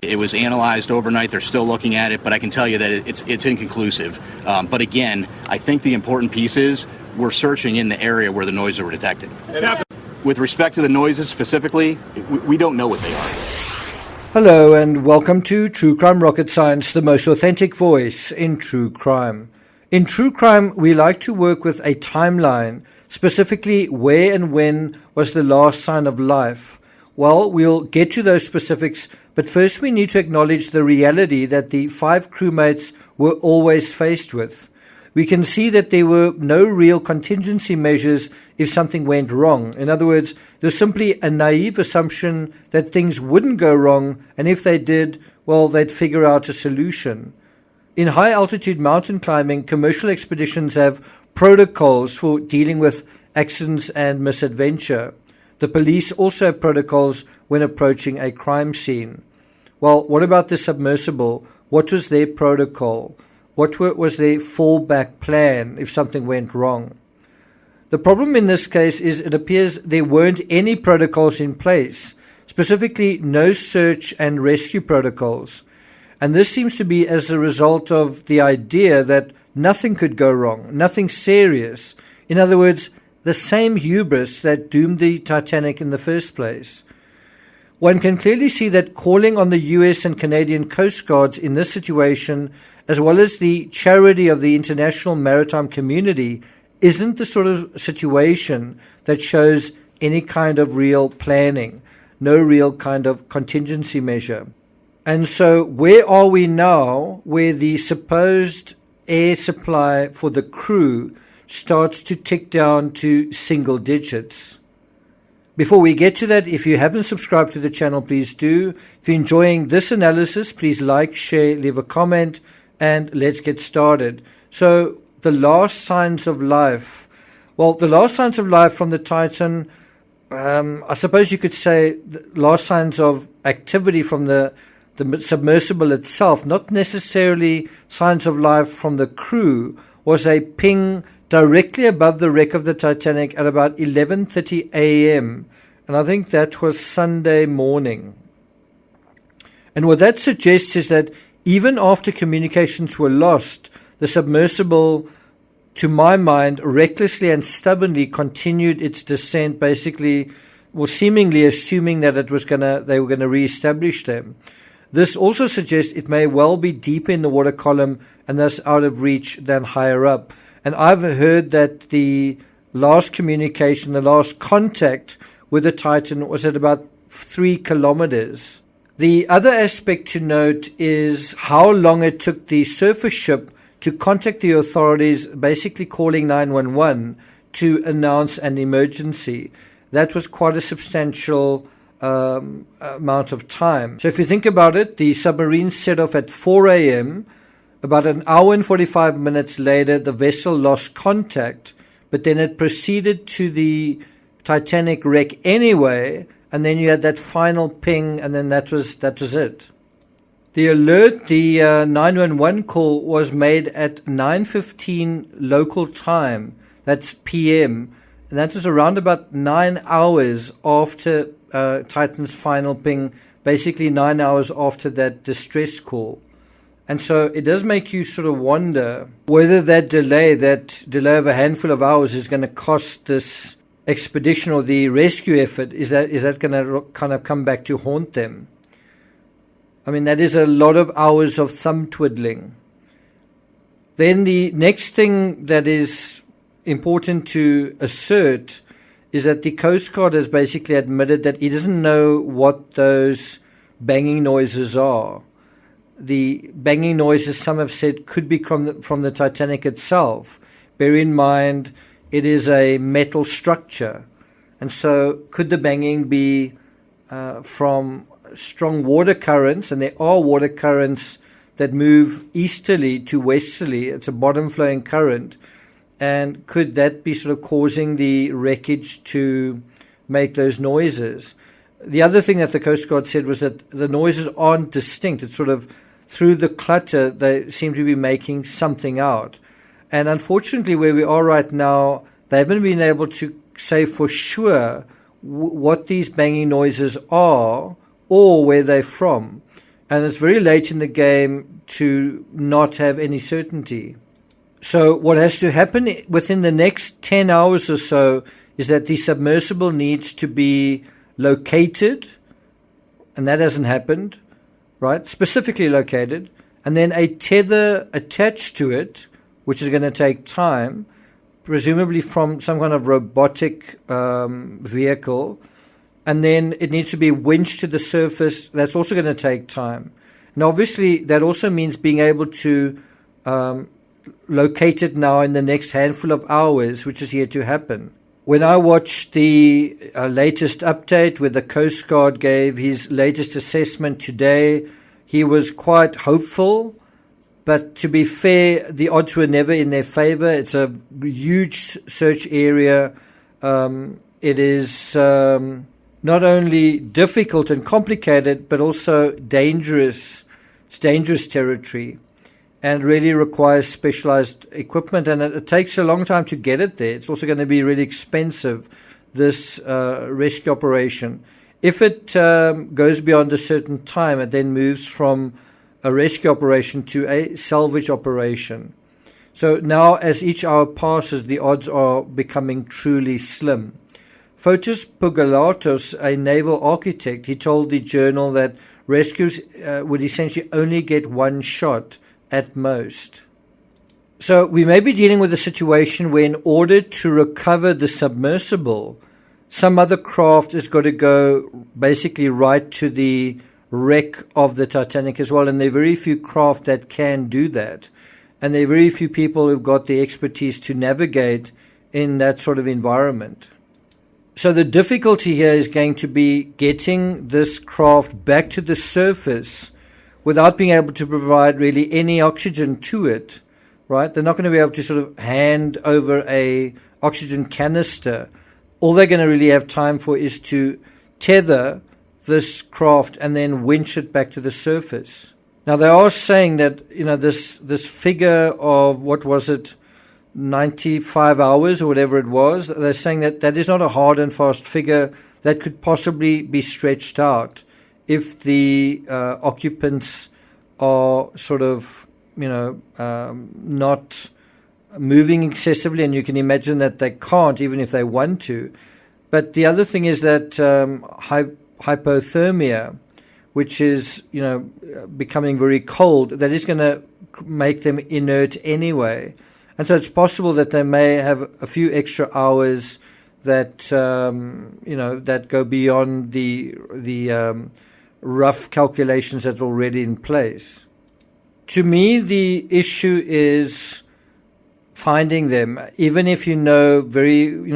It was analyzed overnight. They're still looking at it, but I can tell you that it's inconclusive. But again, I think the important piece is we're searching in the area where the noises were detected. With respect to the noises specifically, we don't know what they are. Hello and welcome to True Crime Rocket Science, the most authentic voice in true crime. In true crime, we like to work with a timeline, specifically where and when was the last sign of life. Well, we'll get to those specifics, but first we need to acknowledge the reality that the 5 crewmates were always faced with. We can see that there were no real contingency measures if something went wrong. In other words, there's simply a naive assumption that things wouldn't go wrong, and if they did, well, they'd figure out a solution. In high-altitude mountain climbing, commercial expeditions have protocols for dealing with accidents and misadventure. The police also have protocols when approaching a crime scene. Well, what about the submersible? What was their protocol? What was their fallback plan if something went wrong? The problem in this case is it appears there weren't any protocols in place, specifically no search and rescue protocols. And this seems to be as a result of the idea that nothing could go wrong, nothing serious. In other words, the same hubris that doomed the Titanic in the first place. One can clearly see that calling on the US and Canadian Coast Guards in this situation, as well as the charity of the international maritime community, isn't the sort of situation that shows any kind of real planning, no real kind of contingency measure. And so where are we now where the supposed air supply for the crew starts to tick down to single digits? Before we get to that, if you haven't subscribed to the channel, please do. If you're enjoying this analysis, please like, share, leave a comment, and let's get started. So the last signs of life. Well, the last signs of life from the Titan, I suppose you could say the last signs of activity from the submersible itself, not necessarily signs of life from the crew, was a ping directly above the wreck of the Titanic at about 11:30 a.m. And I think that was Sunday morning. And what that suggests is that even after communications were lost, the submersible, to my mind, recklessly and stubbornly continued its descent, basically, well, seemingly assuming that they were going to re-establish them. This also suggests it may well be deeper in the water column and thus out of reach than higher up. And I've heard that the last communication, the last contact with the Titan was at about 3 kilometers. The other aspect to note is how long it took the surface ship to contact the authorities, basically calling 911 to announce an emergency. That was quite a substantial amount of time. So if you think about it, the submarine set off at 4 a.m., about an hour and 45 minutes later, the vessel lost contact, but then it proceeded to the Titanic wreck anyway, and then you had that final ping, and then that was it. The alert, the 911 call, was made at 9:15 local time, that's PM, and that is around about 9 hours after Titan's final ping, basically 9 hours after that distress call. And so it does make you sort of wonder whether that delay of a handful of hours is going to cost this expedition or the rescue effort. Is that going to kind of come back to haunt them? I mean, that is a lot of hours of thumb twiddling. Then the next thing that is important to assert is that the Coast Guard has basically admitted that he doesn't know what those banging noises are. The banging noises, some have said, could be from the Titanic itself. Bear in mind, it is a metal structure. And so could the banging be from strong water currents? And there are water currents that move easterly to westerly. It's a bottom-flowing current. And could that be sort of causing the wreckage to make those noises? The other thing that the Coast Guard said was that the noises aren't distinct. It's sort of through the clutter, they seem to be making something out. And unfortunately, where we are right now, they haven't been able to say for sure what these banging noises are or where they're from. and it's very late in the game to not have any certainty. So what has to happen within the next 10 hours or so is that the submersible needs to be located, and that hasn't happened, right? Specifically located, and then a tether attached to it, which is going to take time, presumably from some kind of robotic vehicle, and then it needs to be winched to the surface. That's also going to take time. And obviously, that also means being able to locate it now in the next handful of hours, which is yet to happen. When I watched the latest update where the Coast Guard gave his latest assessment today, he was quite hopeful. But to be fair, the odds were never in their favor. It's a huge search area. It is not only difficult and complicated, but also dangerous. It's dangerous territory and really requires specialized equipment. And it takes a long time to get it there. It's also going to be really expensive, this rescue operation. If it goes beyond a certain time, it then moves from a rescue operation to a salvage operation. So now as each hour passes, the odds are becoming truly slim. Fotis Pogalatos, a naval architect, he told the journal that rescues would essentially only get one shot at most. So we may be dealing with a situation where in order to recover the submersible, some other craft has got to go basically right to the wreck of the Titanic as well, and there are very few craft that can do that, and there are very few people who've got the expertise to navigate in that sort of environment. So the difficulty here is going to be getting this craft back to the surface without being able to provide really any oxygen to it, right? They're not going to be able to sort of hand over a oxygen canister. All they're going to really have time for is to tether this craft and then winch it back to the surface. Now they are saying that, you know, this figure of, what was it, 95 hours or whatever it was, they're saying that that is not a hard and fast figure. That could possibly be stretched out if the occupants are sort of, you know, not moving excessively, and you can imagine that they can't even if they want to. But the other thing is that hypothermia, which is, you know, becoming very cold, that is going to make them inert anyway. And so it's possible that they may have a few extra hours that, you know, that go beyond the rough calculations that are already in place. To me, the issue is finding them, even if you know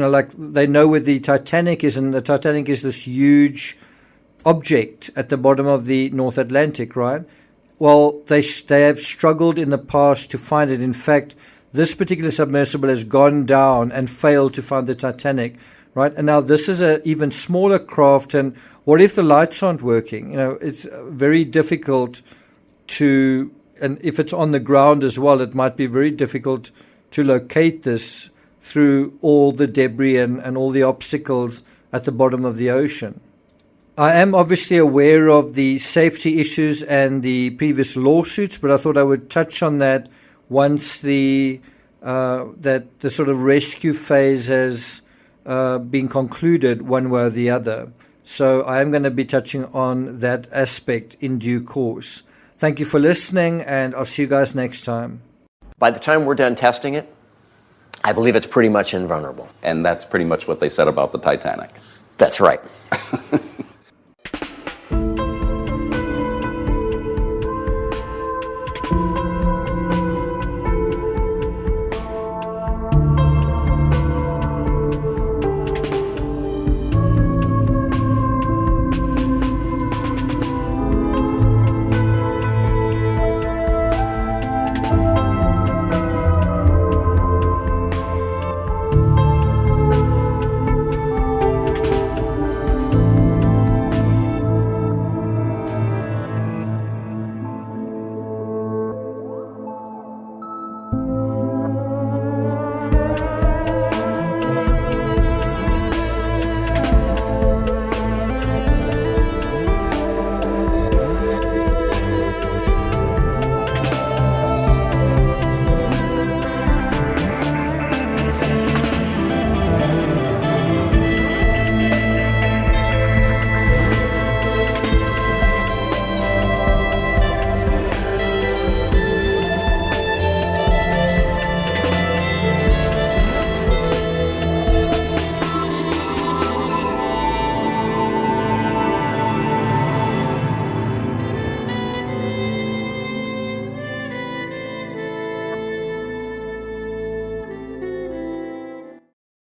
like they know where the Titanic is, and the Titanic is this huge object at the bottom of the North Atlantic, right? Well, they have struggled in the past to find it. In fact, this particular submersible has gone down and failed to find the Titanic, right? And now this is an even smaller craft, and what if the lights aren't working? You know, it's very difficult to, and if it's on the ground as well, it might be very difficult to locate this through all the debris and all the obstacles at the bottom of the ocean. I am obviously aware of the safety issues and the previous lawsuits, but I thought I would touch on that once the sort of rescue phase has been concluded one way or the other. So I am going to be touching on that aspect in due course. Thank you for listening, and I'll see you guys next time. By the time we're done testing it, I believe it's pretty much invulnerable. And that's pretty much what they said about the Titanic. That's right.